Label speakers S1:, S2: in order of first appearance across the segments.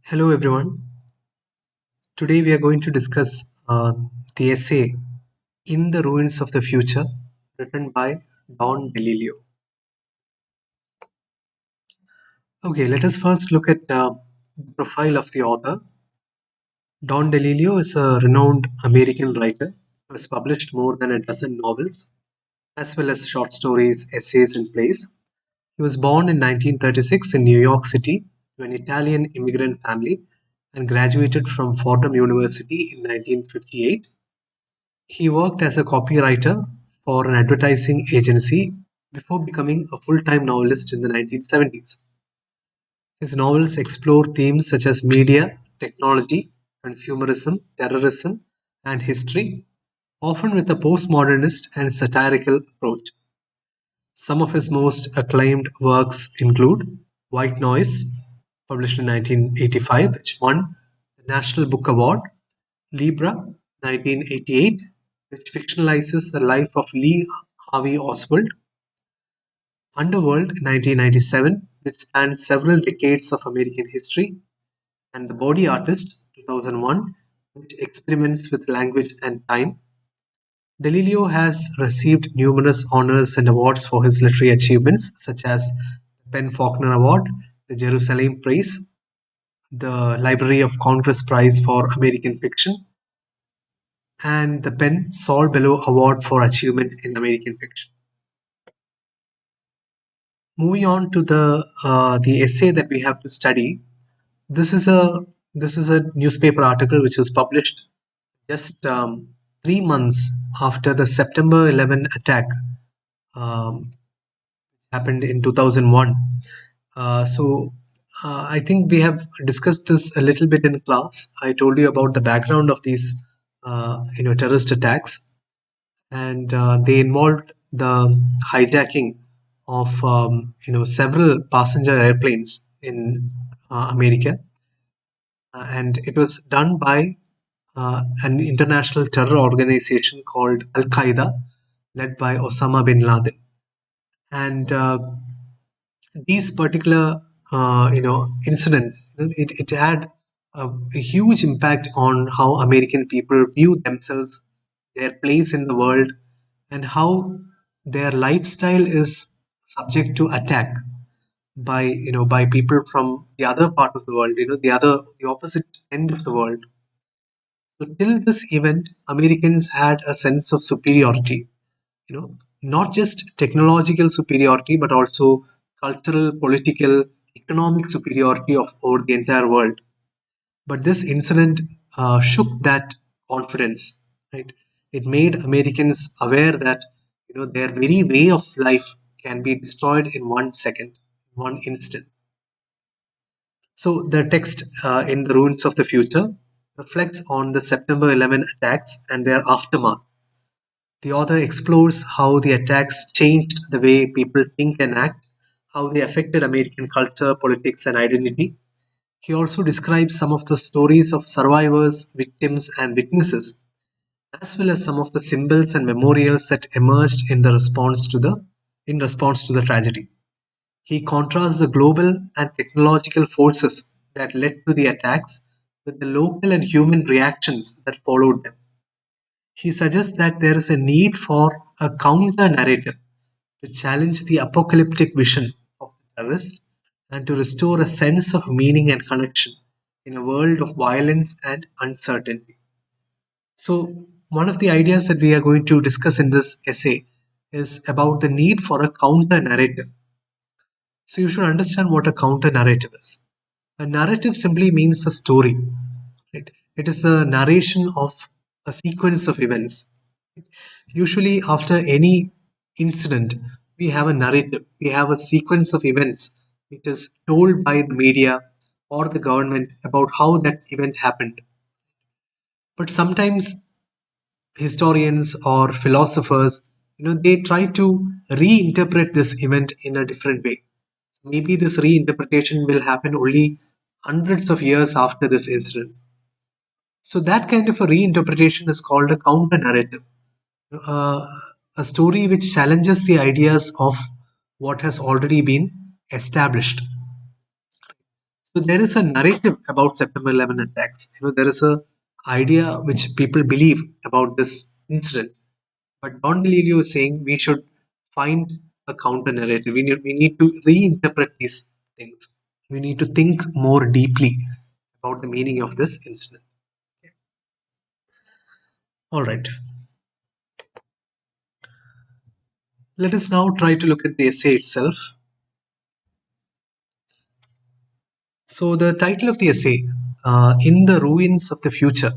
S1: Hello, everyone. Today we are going to discuss the essay In the Ruins of the Future, written by Don Delillo. Okay, let us first look at the profile of the author. Don Delillo is a renowned American writer who has published more than a dozen novels, as well as short stories, essays, and plays. He was born in 1936 in New York City to an Italian immigrant family and graduated from Fordham University in 1958. He worked as a copywriter for an advertising agency before becoming a full-time novelist in the 1970s. His novels explore themes such as media, technology, consumerism, terrorism, and history, often with a postmodernist and satirical approach. Some of his most acclaimed works include White Noise, published in 1985, which won the National Book Award, Libra, 1988, which fictionalizes the life of Lee Harvey Oswald, Underworld, 1997, which spans several decades of American history, and The Body Artist, 2001, which experiments with language and time. DeLillo has received numerous honors and awards for his literary achievements, such as the PEN Faulkner Award, the Jerusalem Prize, the Library of Congress Prize for American Fiction, and the PEN Saul Bellow Award for Achievement in American Fiction. Moving on to the essay that we have to study, this is a this is a newspaper article which was published just 3 months after the September 11 attack um, happened in 2001. I think we have discussed this a little bit in class. I told you about the background of these terrorist attacks, and they involved the hijacking of several passenger airplanes in America, and it was done by an international terror organization called Al Qaeda, led by Osama bin Laden. And these particular incidents, it had a huge impact on how American people view themselves, their place in the world, and how their lifestyle is subject to attack by by people from the other part of the world, the opposite end of the world. So till this event, Americans had a sense of superiority, not just technological superiority, but also cultural, political, economic superiority of over the entire world. But this incident shook that confidence, right? It made Americans aware that their very way of life can be destroyed in 1 second, 1 instant. So the text in The Ruins of the Future reflects on the September 11 attacks and their aftermath. The author explores how the attacks changed the way people think and act, how they affected American culture, politics, and identity. He also describes some of the stories of survivors, victims, and witnesses, as well as some of the symbols and memorials that emerged in response to the tragedy. He contrasts the global and technological forces that led to the attacks with the local and human reactions that followed them. He suggests that there is a need for a counter narrative to challenge the apocalyptic vision of the terrorist and to restore a sense of meaning and connection in a world of violence and uncertainty. So, one of the ideas that we are going to discuss in this essay is about the need for a counter narrative. So, you should understand what a counter narrative is. A narrative simply means a story. Right? It is the narration of a sequence of events. Usually, after any incident, we have a narrative, we have a sequence of events which is told by the media or the government about how that event happened. But sometimes historians or philosophers, they try to reinterpret this event in a different way. Maybe this reinterpretation will happen only hundreds of years after this incident. So that kind of a reinterpretation is called a counter narrative, uh, a story which challenges the ideas of what has already been established. So there is a narrative about September 11 attacks. There is a idea which people believe about this incident. But Don Delillo is saying we should find a counter narrative. We need to reinterpret these things. We need to think more deeply about the meaning of this incident. All right. Let us now try to look at the essay itself. So, the title of the essay, In the Ruins of the Future,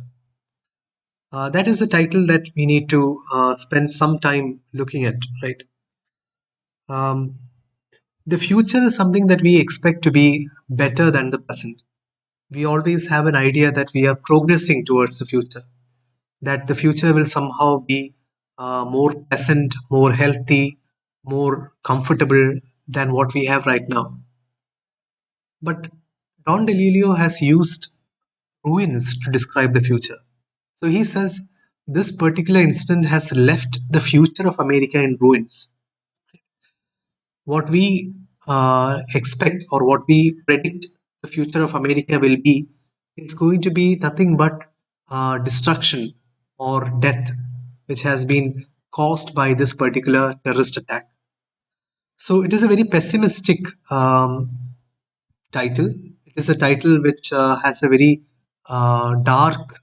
S1: that is a title that we need to spend some time looking at, right? Um, the future is something that we expect to be better than the present. We always have an idea that we are progressing towards the future, that the future will somehow be more pleasant, more healthy, more comfortable than what we have right now. But Don DeLillo has used ruins to describe the future. So he says this particular incident has left the future of America in ruins. What we expect or what we predict the future of America will be, it's going to be nothing but destruction or death, which has been caused by this particular terrorist attack. So it is a very pessimistic title. It is a title which has a very dark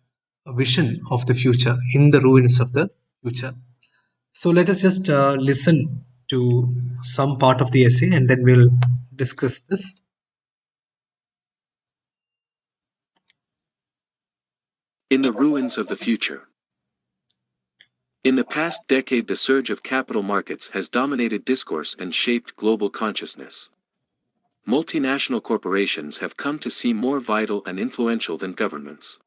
S1: vision of the future, in the ruins of the future. So let us just listen to some part of the essay and then we'll discuss this.
S2: In the ruins of the future. In the past decade, the surge of capital markets has dominated discourse and shaped global consciousness. Multinational corporations have come to seem more vital and influential than governments.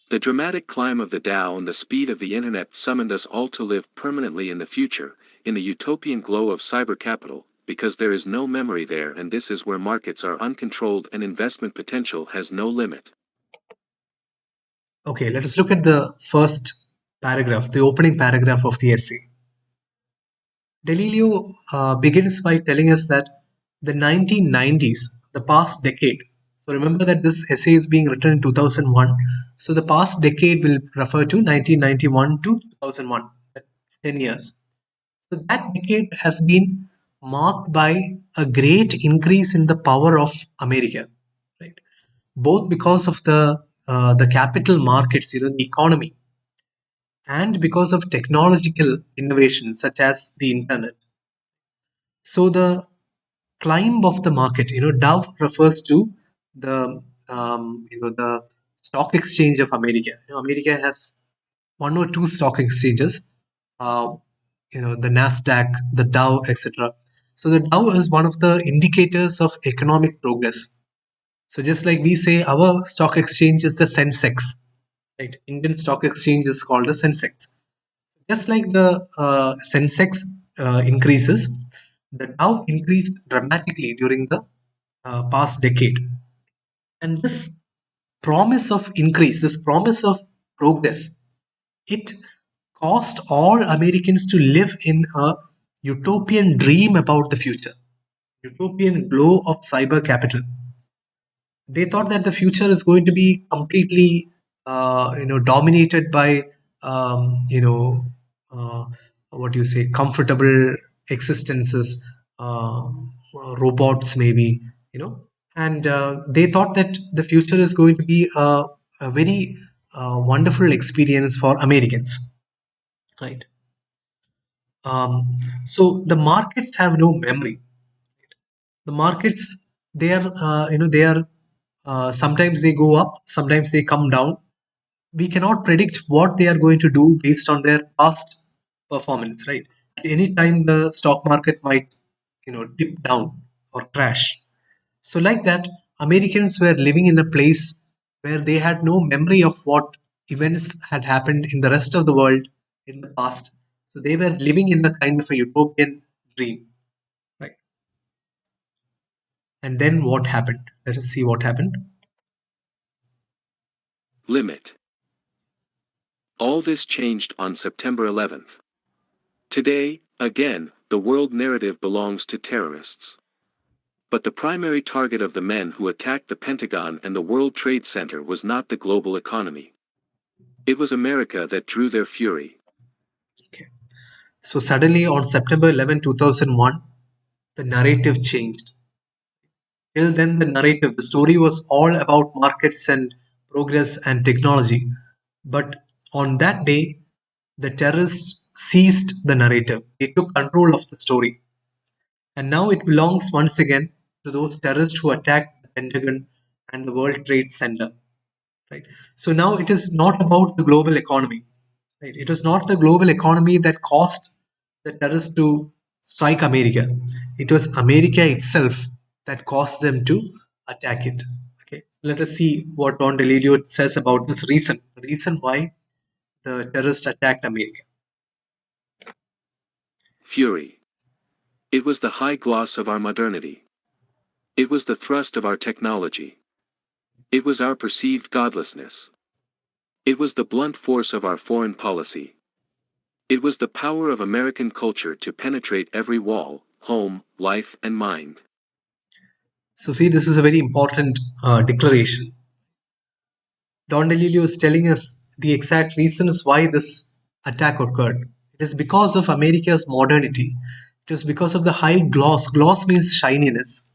S2: The dramatic climb of the Dow and the speed of the internet summoned us all to live permanently in the future, in the utopian glow of cyber capital, because there is no memory there, and this is where markets are uncontrolled and investment potential has no limit.
S1: Okay, let us look at the first paragraph, the opening paragraph of the essay. Delilio begins by telling us that the 1990s, the past decade, so remember that this essay is being written in 2001, so the past decade will refer to 1991 to 2001, 10 years. So that decade has been marked by a great increase in the power of America, right? Both because of the capital markets, the economy, and because of technological innovations such as the internet. So the climb of the market, Dove refers to the stock exchange of America. America has one or two stock exchanges, uh, the Nasdaq, the Dow, etc. So the Dow is one of the indicators of economic progress. So just like we say, our stock exchange is the Sensex, right? Indian stock exchange is called the Sensex. Just like the Sensex increases, the Dow increased dramatically during the past decade. And this promise of increase, this promise of progress, it caused all Americans to live in a utopian dream about the future, utopian glow of cyber capital. They thought that the future is going to be completely, dominated by, uh, what do you say, comfortable existences, robots maybe, and they thought that the future is going to be a very wonderful experience for Americans, right? So the markets have no memory. The markets, they are sometimes they go up, sometimes they come down. We cannot predict what they are going to do based on their past performance, right? At any time the stock market might dip down or crash. So like that, Americans were living in a place where they had no memory of what events had happened in the rest of the world in the past. So they were living in the kind of a utopian dream, right? And then what happened? Let us see what happened.
S2: Limit. All this changed on September 11th. Today, again, the world narrative belongs to terrorists. But the primary target of the men who attacked the Pentagon and the World Trade Center was not the global economy. It was America that drew their fury.
S1: Okay. So suddenly on September 11, 2001, the narrative changed. Till then, the narrative, the story was all about markets and progress and technology. But on that day, the terrorists seized the narrative. They took control of the story. And now it belongs once again to those terrorists who attacked the Pentagon and the World Trade Center. Right. So now it is not about the global economy. Right. It was not the global economy that caused the terrorists to strike America. It was America itself that caused them to attack it. Okay. Let us see what Don Delillo says about this reason. The reason why the terrorists attacked America.
S2: Fury. It was the high gloss of our modernity. It was the thrust of our technology. It was our perceived godlessness. It was the blunt force of our foreign policy. It was the power of American culture to penetrate every wall, home, life, and mind.
S1: So see, this is a very important declaration. Don DeLillo is telling us the exact reasons why this attack occurred. It is because of America's modernity. It is because of the high gloss. Gloss means shininess.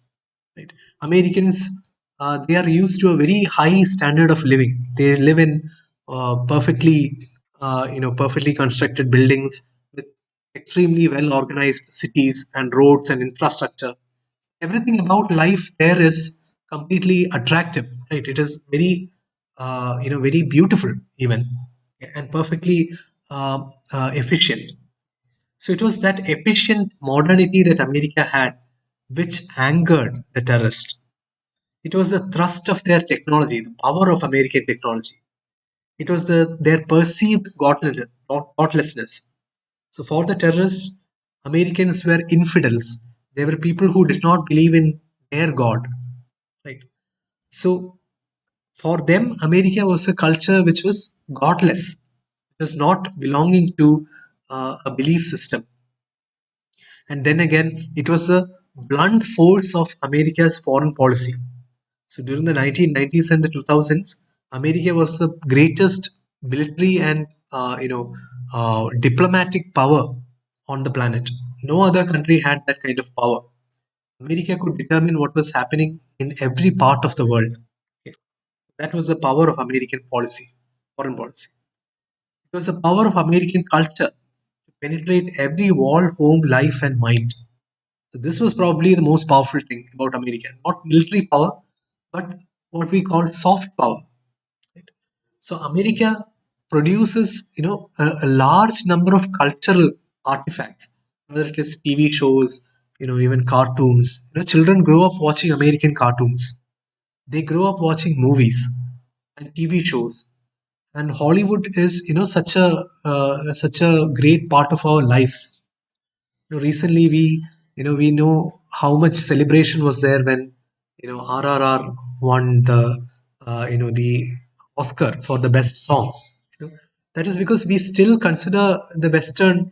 S1: Right? Americans, they are used to a very high standard of living. They live in perfectly constructed buildings with extremely well organized cities and roads and infrastructure. Everything about life there is completely attractive, right? It is very very beautiful even, and perfectly efficient. So it was that efficient modernity that America had which angered the terrorists. It was the thrust of their technology, the power of American technology. It was their perceived godlessness. So for the terrorists, Americans were infidels. They were people who did not believe in their God. Right. So for them, America was a culture which was godless. It was not belonging to a belief system. And then again, it was the blunt force of America's foreign policy. So during the 1990s and the 2000s, America was the greatest military and diplomatic power on the planet. No other country had that kind of power. America could determine what was happening in every part of the world. Okay. That was the power of American policy, foreign policy. It was the power of American culture to penetrate every wall, home, life, and mind. So this was probably the most powerful thing about America, not military power, but what we call soft power. Right? So America produces, a large number of cultural artifacts, whether it is TV shows, even cartoons. Children grow up watching American cartoons. They grow up watching movies and TV shows. And Hollywood is, such a great part of our lives. Recently we know how much celebration was there when RRR won the Oscar for the best song. That is because we still consider the Western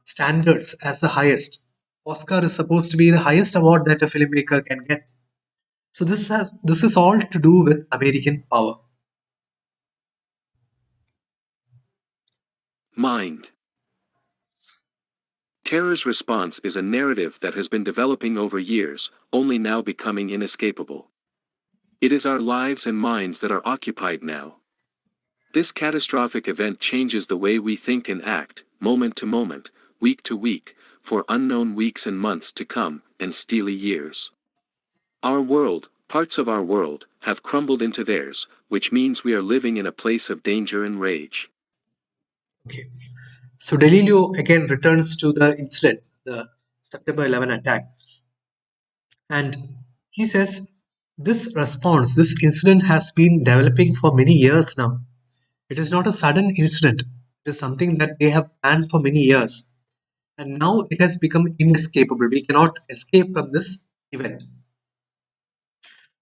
S1: standards as the highest. Oscar is supposed to be the highest award that a filmmaker can get. So this is all to do with American power.
S2: Mind. Terror's response is a narrative that has been developing over years, only now becoming inescapable. It is our lives and minds that are occupied now. This catastrophic event changes the way we think and act, moment to moment, week to week, for unknown weeks and months to come, and steely years. Our world, parts of our world, have crumbled into theirs, which means we are living in a place of danger and rage.
S1: Okay. So Delilio again returns to the incident, the September 11 attack, and he says this incident has been developing for many years now. It is not a sudden incident. It is something that they have planned for many years. And now it has become inescapable. We cannot escape from this event.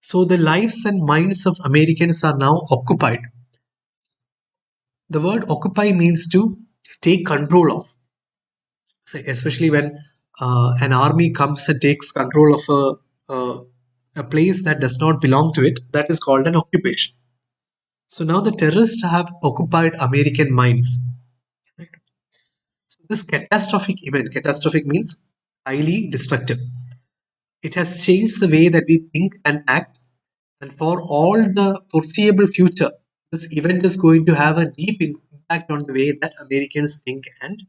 S1: So the lives and minds of Americans are now occupied. The word occupy means to take control of. So especially when an army comes and takes control of a place that does not belong to it, that is called an occupation. So now the terrorists have occupied American minds. Right? So this catastrophic event, catastrophic means highly destructive. It has changed the way that we think and act, and for all the foreseeable future, this event is going to have a deep impact on the way that Americans think and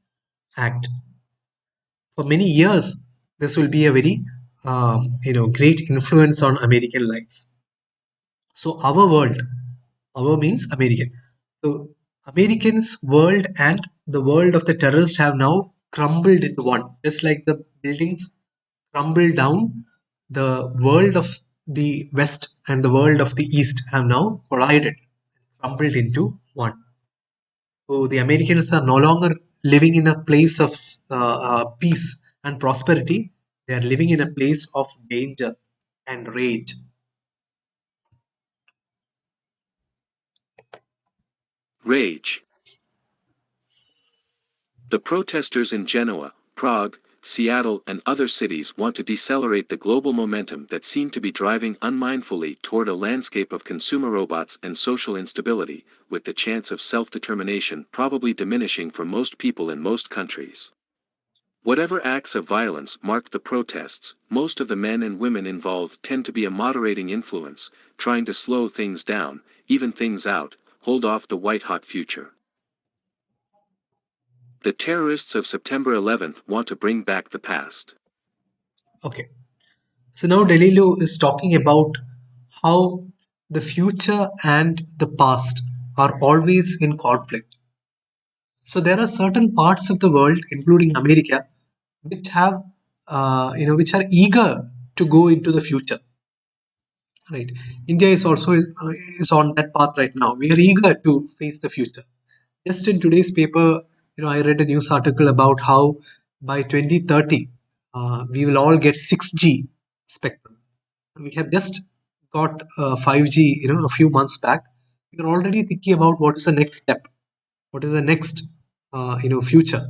S1: act. For many years, this will be a very great influence on American lives. So our world, our means American. So Americans' world and the world of the terrorists have now crumbled into one. Just like the buildings crumbled down, the world of the West and the world of the East have now collided, crumbled into one. So the Americans are no longer living in a place of peace and prosperity. They are living in a place of danger and rage.
S2: Rage. The protesters in Genoa, Prague, Seattle, and other cities want to decelerate the global momentum that seemed to be driving unmindfully toward a landscape of consumer robots and social instability, with the chance of self-determination probably diminishing for most people in most countries. Whatever acts of violence marked the protests, most of the men and women involved tend to be a moderating influence, trying to slow things down, even things out, hold off the white-hot future. The terrorists of September 11th want to bring back the past.
S1: Okay. So now Delillo is talking about how the future and the past are always in conflict. So there are certain parts of the world, including America, which have, which are eager to go into the future. Right. India is also is on that path right now. We are eager to face the future. Just in today's paper, I read a news article about how by 2030, we will all get 6G spectrum. We have just got 5G, a few months back. We are already thinking about what is the next step, what is the next, future.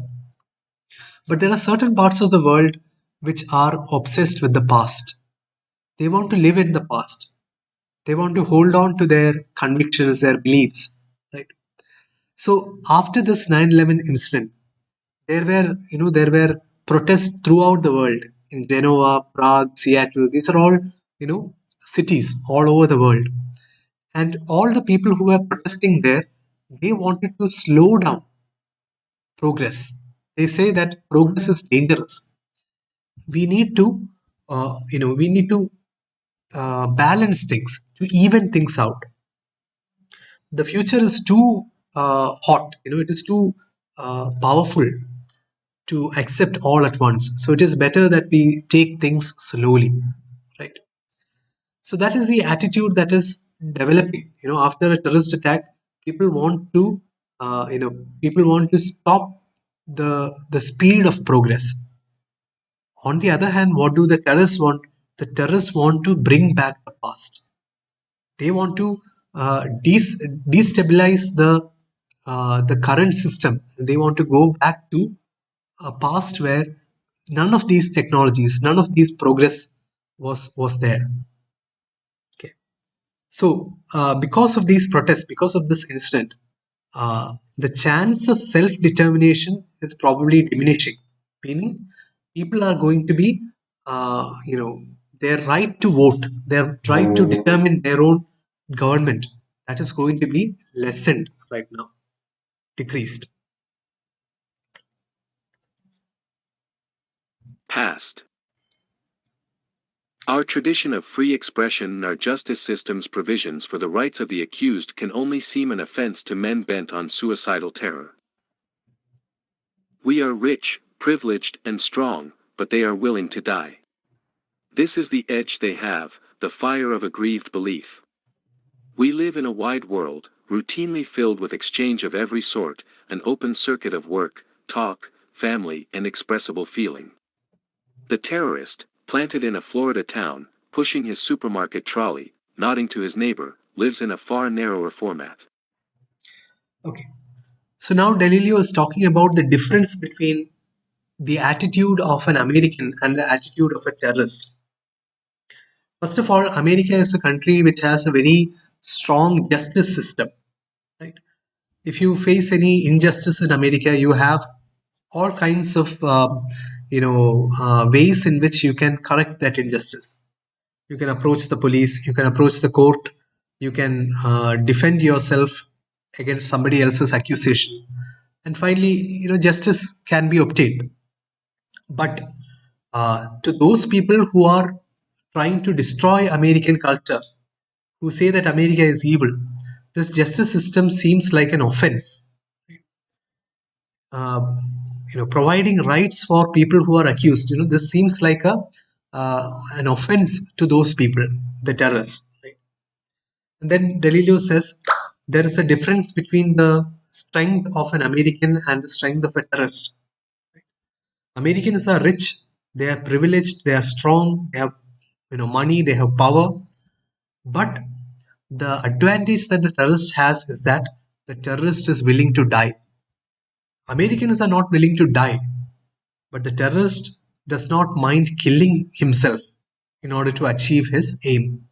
S1: But there are certain parts of the world which are obsessed with the past. They want to live in the past. They want to hold on to their convictions, their beliefs, right? So after this 9/11 incident, there were protests throughout the world in Genoa, Prague, Seattle. These are all, cities all over the world. And all the people who were protesting there, they wanted to slow down progress. They say that progress is dangerous. We need to, balance things, to even things out. The future is too hot, it is too powerful to accept all at once. So it is better that we take things slowly, right? So that is the attitude that is developing. After a terrorist attack, people want to, people want to stop the speed of progress. On the other hand, what do the terrorists want? The terrorists want to bring back the past. They want to destabilize the current system. They want to go back to a past where none of these technologies, none of these progress was there. Okay. So because of these protests, because of this incident, the chance of self-determination is probably diminishing. Meaning, people are going to be, their right to vote, their right to determine their own government, that is going to be lessened right now, decreased.
S2: Past. Our tradition of free expression and our justice system's provisions for the rights of the accused can only seem an offense to men bent on suicidal terror. We are rich, privileged, and strong, but they are willing to die. This is the edge they have, the fire of aggrieved belief. We live in a wide world, routinely filled with exchange of every sort, an open circuit of work, talk, family, and expressible feeling. The terrorist, planted in a Florida town, pushing his supermarket trolley, nodding to his neighbor, lives in a far narrower format.
S1: Okay. So now Delilio is talking about the difference between the attitude of an American and the attitude of a terrorist. First of all, America is a country which has a very strong justice system, right? If you face any injustice in America, you have all kinds of ways in which you can correct that injustice. You can approach the police, you can approach the court, you can defend yourself against somebody else's accusation, and finally, justice can be obtained. But to those people who are trying to destroy American culture, who say that America is evil, this justice system seems like an offense. uh, Providing rights for people who are accused, this seems like a an offense to those people, the terrorists, right? And then Delillo says there is a difference between the strength of an American and the strength of a terrorist. Americans are rich, they are privileged, they are strong, they have money, they have power. But the advantage that the terrorist has is that the terrorist is willing to die. Americans are not willing to die, but the terrorist does not mind killing himself in order to achieve his aim.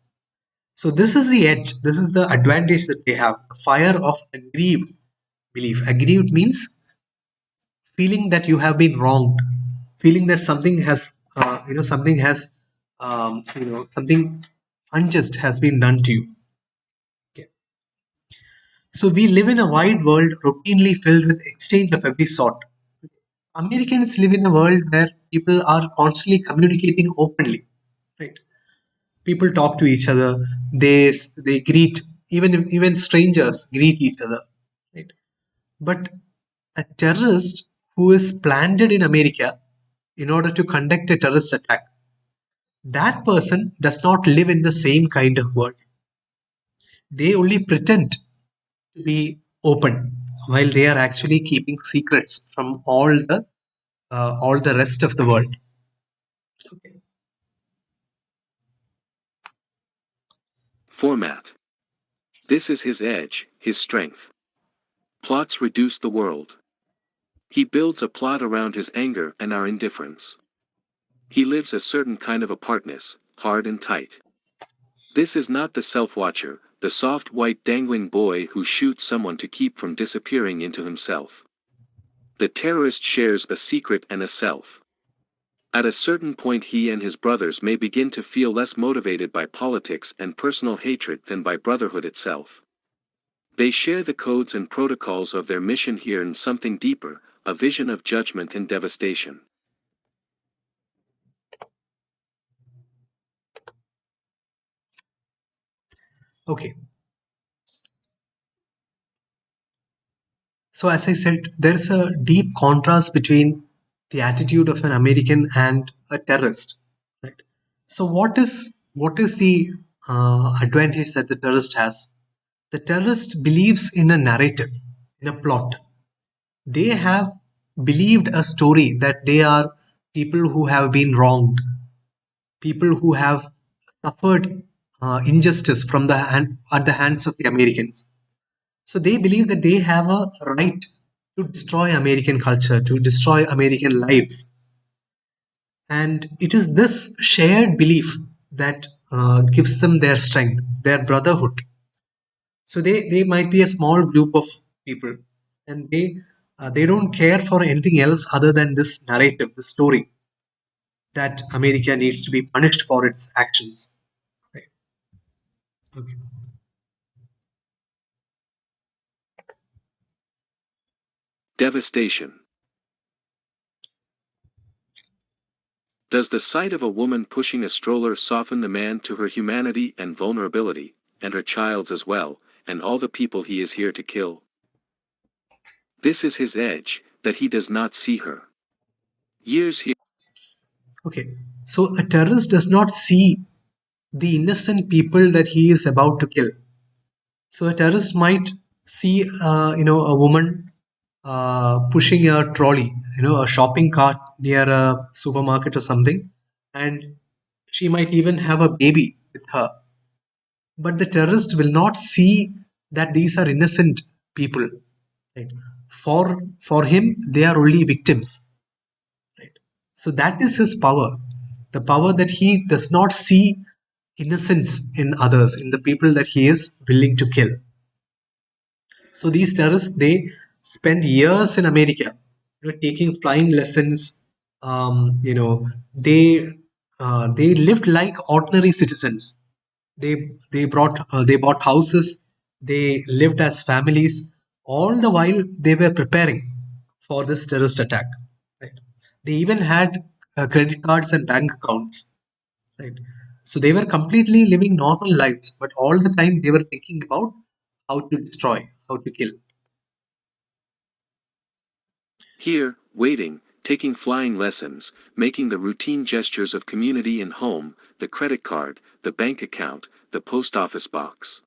S1: So, this is the edge, this is the advantage that they have, the fire of aggrieved belief. Aggrieved means feeling that you have been wronged, feeling that something has, something unjust has been done to you. Okay. So, we live in a wide world routinely filled with exchange of every sort. Americans live in a world where people are constantly communicating openly, right? People talk to each other. They greet, even strangers greet each other, right? But a terrorist who is planted in America in order to conduct a terrorist attack, that person does not live in the same kind of world. They only pretend to be open while they are actually keeping secrets from all the rest of the world. Okay.
S2: Format. This is his edge, his strength. Plots reduce the world. He builds a plot around his anger and our indifference. He lives a certain kind of apartness, hard and tight. This is not the self-watcher, the soft white dangling boy who shoots someone to keep from disappearing into himself. The terrorist shares a secret and a self. At a certain point he and his brothers may begin to feel less motivated by politics and personal hatred than by brotherhood itself. They share the codes and protocols of their mission here in something deeper, a vision of judgment and devastation.
S1: Okay. So, as I said, there's a deep contrast between the attitude of an American and a terrorist, right? So, what is the advantage that the terrorist has? The terrorist believes in a narrative, in a plot. They have believed a story that they are people who have been wronged, people who have suffered injustice at the hands of the Americans. So they believe that they have a right to destroy American culture, to destroy American lives. And it is this shared belief that gives them their strength, their brotherhood. So they might be a small group of people, and they don't care for anything else other than this narrative, the story that America needs to be punished for its actions. Right. Okay.
S2: Devastation. Does the sight of a woman pushing a stroller soften the man to her humanity and vulnerability, and her child's as well, and all the people he is here to kill? This is his edge, that he does not see her. Years here.
S1: Okay. So a terrorist does not see the innocent people that he is about to kill. So a terrorist might see, a woman pushing a trolley, a shopping cart near a supermarket or something, and she might even have a baby with her. But the terrorist will not see that these are innocent people. Right? For him, they are only victims. So that is his power. The power that he does not see innocence in others, in the people that he is willing to kill. So these terrorists, they spend years in America, taking flying lessons. They lived like ordinary citizens. They bought houses. They lived as families. All the while they were preparing for this terrorist attack. Right? They even had credit cards and bank accounts. Right? So they were completely living normal lives, but all the time they were thinking about how to destroy, how to kill.
S2: Here, waiting, taking flying lessons, making the routine gestures of community and home, the credit card, the bank account, the post office box.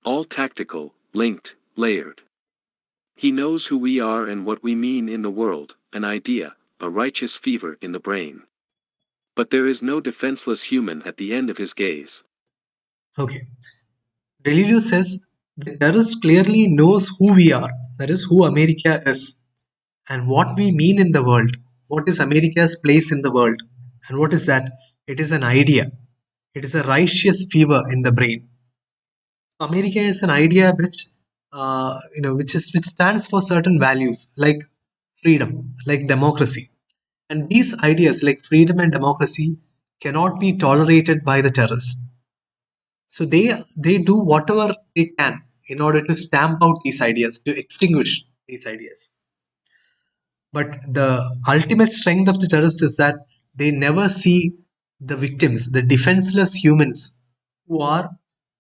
S2: All tactical, linked, layered. He knows who we are and what we mean in the world, an idea, a righteous fever in the brain. But there is no defenseless human at the end of his gaze.
S1: Okay. Delillo says the terrorist clearly knows who we are, that is, who America is, and what we mean in the world. What is America's place in the world? And what is that? It is an idea. It is a righteous fever in the brain. America is an idea which stands for certain values like freedom, like democracy. And these ideas like freedom and democracy cannot be tolerated by the terrorists. So they do whatever they can in order to stamp out these ideas, to extinguish these ideas. But the ultimate strength of the terrorist is that they never see the victims, the defenseless humans who are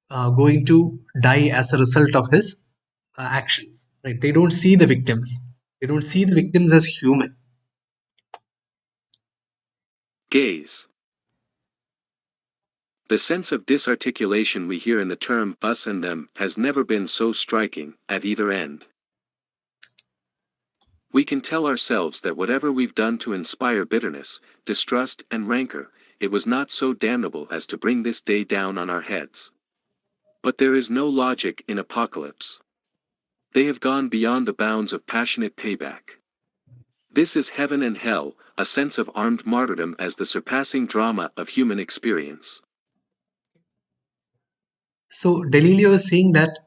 S1: going to die as a result of his actions. Right? They don't see the victims. They don't see the victims as human.
S2: Gaze. The sense of disarticulation we hear in the term us and them has never been so striking, at either end. We can tell ourselves that whatever we've done to inspire bitterness, distrust, and rancor, it was not so damnable as to bring this day down on our heads. But there is no logic in apocalypse. They have gone beyond the bounds of passionate payback. This is heaven and hell, a sense of armed martyrdom as the surpassing drama of human experience.
S1: So Delilio is saying that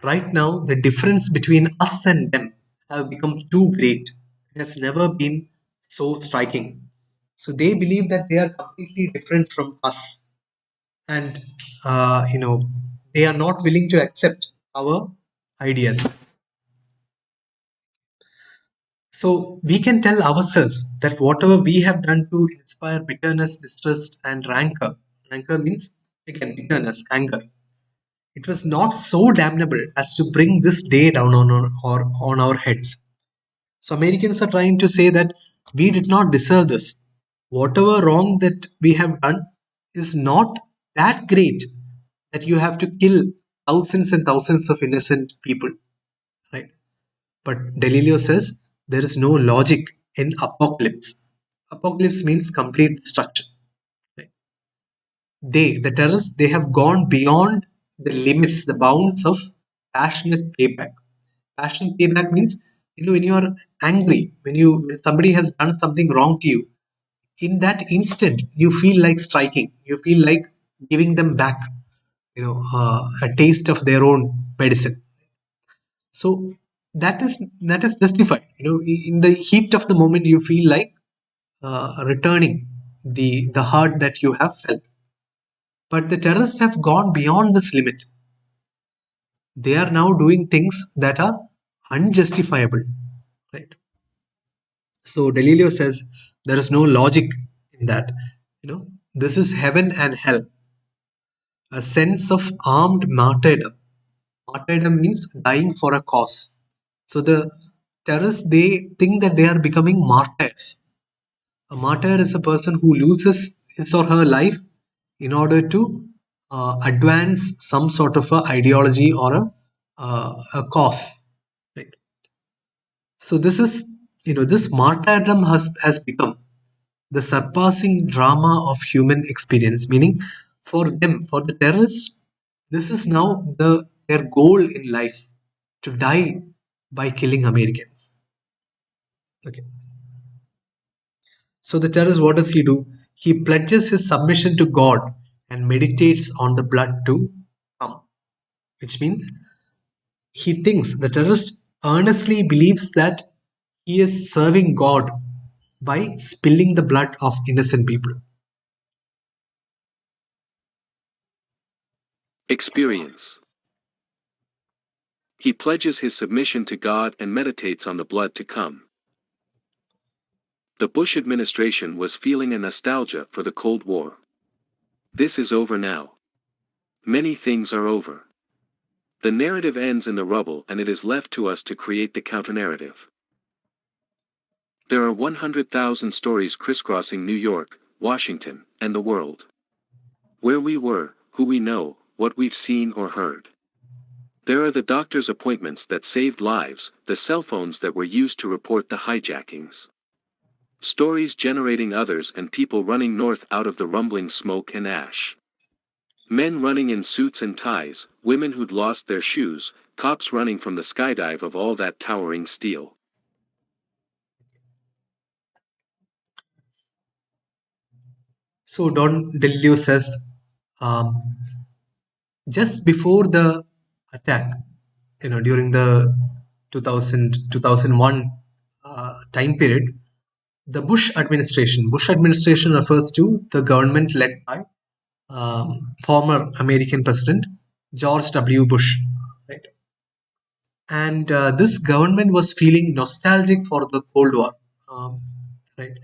S1: right now the difference between us and them have become too great. It has never been so striking. So they believe that they are completely different from us, and they are not willing to accept our ideas. So we can tell ourselves that whatever we have done to inspire bitterness, distrust, and rancor, rancor means again bitterness, anger, it was not so damnable as to bring this day down on our heads. So Americans are trying to say that we did not deserve this. Whatever wrong that we have done is not that great that you have to kill thousands and thousands of innocent people, right? But Delilio says there is no logic in apocalypse. Apocalypse means complete destruction. Right? The terrorists, they have gone beyond the limits, the bounds of passionate payback. Passionate payback means, when you are angry, when somebody has done something wrong to you, in that instant you feel like striking. You feel like giving them back, a taste of their own medicine. So that is justified. In the heat of the moment, you feel like returning the hurt that you have felt. But the terrorists have gone beyond this limit. They are now doing things that are unjustifiable, right? So Delilio says there is no logic in that. This is heaven and hell, a sense of armed martyrdom. Martyrdom means dying for a cause. So the terrorists, they think that they are becoming martyrs. A martyr is a person who loses his or her life in order to advance some sort of a ideology or a cause. Right? So this martyrdom has become the surpassing drama of human experience. Meaning, for them, for the terrorists, this is now their goal in life, to die by killing Americans. Okay. So the terrorist, what does he do? He pledges his submission to God and meditates on the blood to come, which means he thinks, the terrorist earnestly believes that he is serving God by spilling the blood of innocent people.
S2: Experience. He pledges his submission to God and meditates on the blood to come. The Bush administration was feeling a nostalgia for the Cold War. This is over now. Many things are over. The narrative ends in the rubble and it is left to us to create the counter-narrative. There are 100,000 stories crisscrossing New York, Washington, and the world. Where we were, who we know, what we've seen or heard. There are the doctor's appointments that saved lives, the cell phones that were used to report the hijackings. Stories generating others and people running north out of the rumbling smoke and ash. Men running in suits and ties, women who'd lost their shoes, cops running from the skydive of all that towering steel.
S1: So Don Delillo says, um, just before the attack, during the 2001 time period, the Bush administration refers to the government led by former American President George W. Bush, right? And this government was feeling nostalgic for the Cold War, um, right?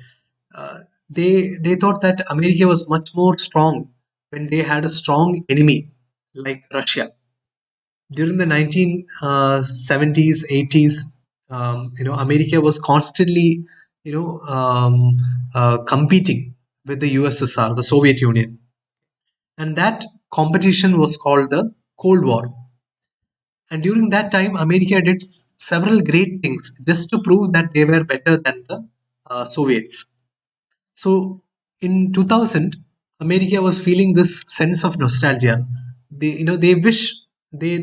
S1: They thought that America was much more strong when they had a strong enemy like Russia. During the 1970s, 80s, America was constantly, competing with the USSR, the Soviet Union, and that competition was called the Cold War. And during that time, America did several great things just to prove that they were better than the Soviets. So in 2000, America was feeling this sense of nostalgia. They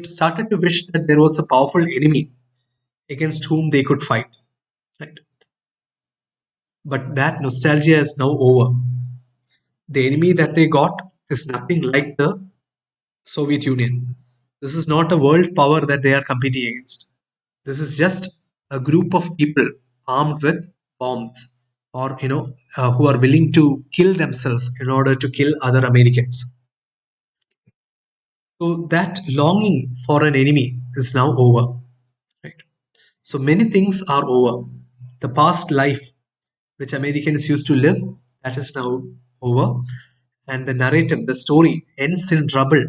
S1: started to wish that there was a powerful enemy against whom they could fight. Right? But that nostalgia is now over. The enemy that they got is nothing like the Soviet Union. This is not a world power that they are competing against. This is just a group of people armed with bombs, or who are willing to kill themselves in order to kill other Americans. So that longing for an enemy is now over. Right? So many things are over. The past life which Americans used to live, that is now over. And the narrative, the story ends in rubble.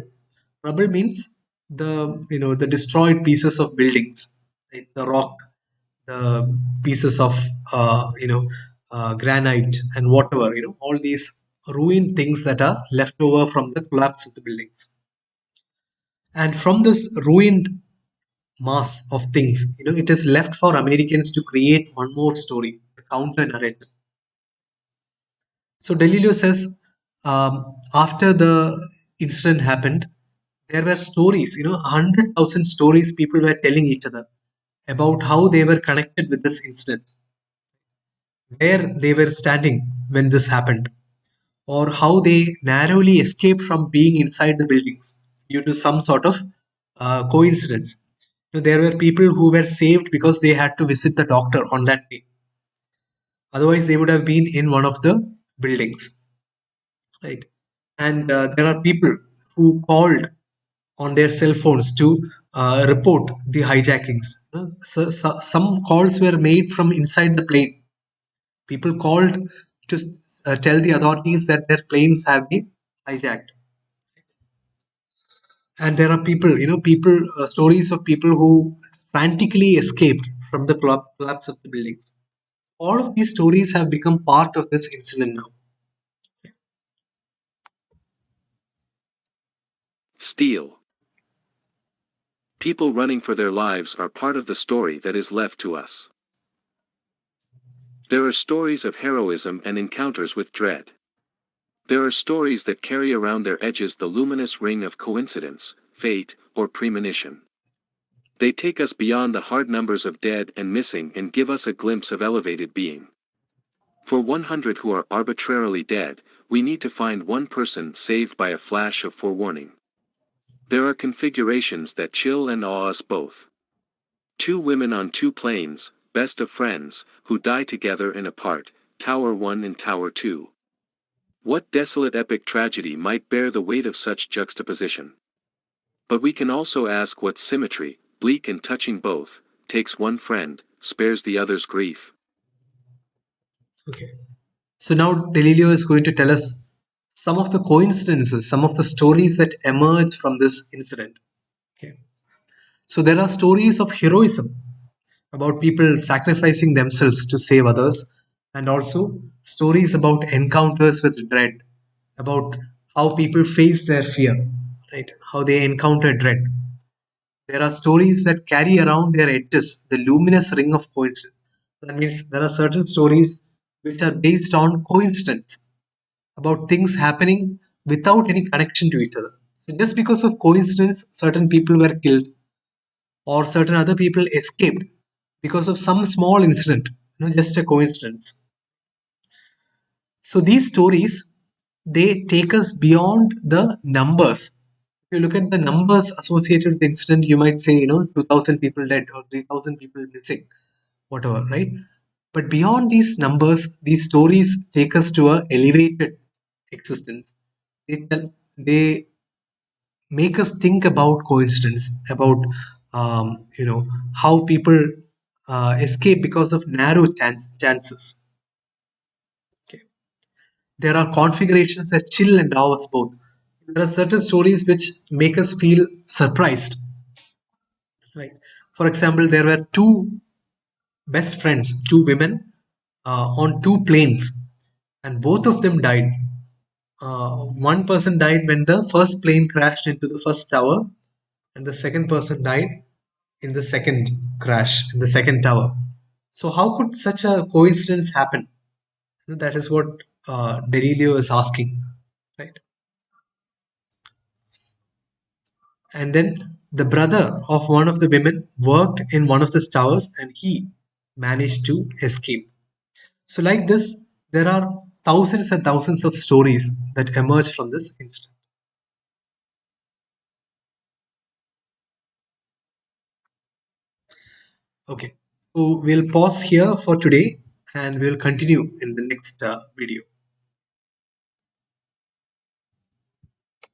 S1: Rubble means the destroyed pieces of buildings, right? The rock, the pieces of granite and whatever, all these ruined things that are left over from the collapse of the buildings. And from this ruined mass of things, it is left for Americans to create one more story, a counter narrative. So Delillo says, after the incident happened, there were stories, 100,000 stories people were telling each other about how they were connected with this incident, where they were standing when this happened, or how they narrowly escaped from being inside the buildings due to some sort of coincidence. There were people who were saved because they had to visit the doctor on that day. Otherwise, they would have been in one of the buildings, right? And there are people who called on their cell phones to report the hijackings. Some calls were made from inside the plane. People called to tell the authorities that their planes have been hijacked. And there are people, stories of people who frantically escaped from the collapse of the buildings. All of these stories have become part of this incident now.
S2: Steel. People running for their lives are part of the story that is left to us. There are stories of heroism and encounters with dread. There are stories that carry around their edges the luminous ring of coincidence, fate, or premonition. They take us beyond the hard numbers of dead and missing and give us a glimpse of elevated being. For 100 who are arbitrarily dead, we need to find one person saved by a flash of forewarning. There are configurations that chill and awe us both. Two women on two planes, best of friends, who die together in a part, Tower 1 and Tower 2. What desolate epic tragedy might bear the weight of such juxtaposition? But we can also ask what symmetry, bleak and touching both, takes one friend, spares the other's grief.
S1: Okay. So now Delilio is going to tell us some of the coincidences, some of the stories that emerge from this incident. Okay. So there are stories of heroism about people sacrificing themselves to save others, and also stories about encounters with dread, about how people face their fear, right? How they encounter dread. There are stories that carry around their edges the luminous ring of coincidence. That means there are certain stories which are based on coincidence, about things happening without any connection to each other. So just because of coincidence, certain people were killed or certain other people escaped because of some small incident, just a coincidence. So these stories, they take us beyond the numbers. If you look at the numbers associated with the incident, you might say, 2,000 people dead or 3,000 people missing, whatever, right? But beyond these numbers, these stories take us to a elevated existence. They make us think about coincidence, about how people escape because of narrow chances. Okay. There are configurations that chill and awe us both. There are certain stories which make us feel surprised. Right. For example, there were two best friends, two women, on two planes, and both of them died. One person died when the first plane crashed into the first tower, and the second person died in the second crash, in the second tower. So, how could such a coincidence happen? That is what Delilio is asking, right? And then the brother of one of the women worked in one of the towers and he managed to escape. So, like this, there are thousands and thousands of stories that emerge from this incident. Okay, so we'll pause here for today and we'll continue in the next video.